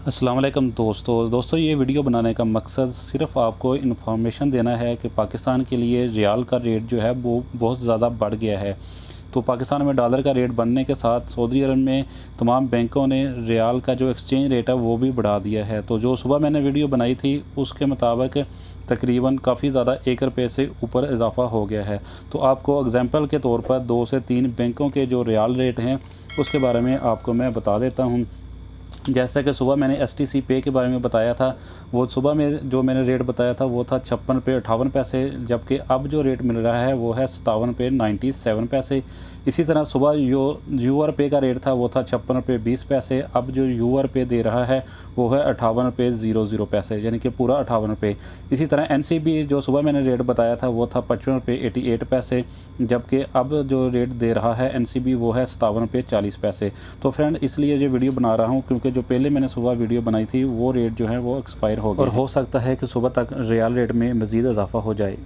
अस्सलाम वालेकुम दोस्तों ये वीडियो बनाने का मकसद सिर्फ़ आपको इन्फॉर्मेशन देना है कि पाकिस्तान के लिए रियाल का रेट जो है वो बहुत ज़्यादा बढ़ गया है। तो पाकिस्तान में डॉलर का रेट बढ़ने के साथ सऊदी अरब में तमाम बैंकों ने रियाल का जो एक्सचेंज रेट है वो भी बढ़ा दिया है। तो जो सुबह मैंने वीडियो बनाई थी उसके मुताबिक तकरीबन काफ़ी ज़्यादा 1 रुपये से ऊपर इजाफ़ा हो गया है। तो आपको एग्ज़ाम्पल के तौर पर 2 से 3 बैंकों के जो रियाल रेट हैं उसके बारे में आपको मैं बता देता हूँ। जैसा कि सुबह मैंने एसटीसी पे के बारे में बताया था, वो सुबह में जो मैंने रेट बताया था वो था 56 रुपये 58 पैसे, जबकि अब जो रेट मिल रहा है वो है 57 रुपये 97 पैसे। इसी तरह सुबह जो यूआर पे का रेट था वो था 56 रुपये 20 पैसे, अब जो यूआर पे दे रहा है वो है 58 रुपये 00 पैसे, यानी कि पूरा 58 रुपये। इसी तरह एनसीबी जो सुबह मैंने रेट बताया था वो था 55 रुपये 88 पैसे, जबकि अब जो रेट दे रहा है एनसीबी वो है 57 रुपये 40 पैसे। तो फ्रेंड इसलिए ये वीडियो बना रहा हूँ क्योंकि जो पहले मैंने सुबह वीडियो बनाई थी वो रेट जो है वो एक्सपायर हो गया और हो सकता है कि सुबह तक रियाल रेट में मज़ीद इजाफ़ा हो जाए।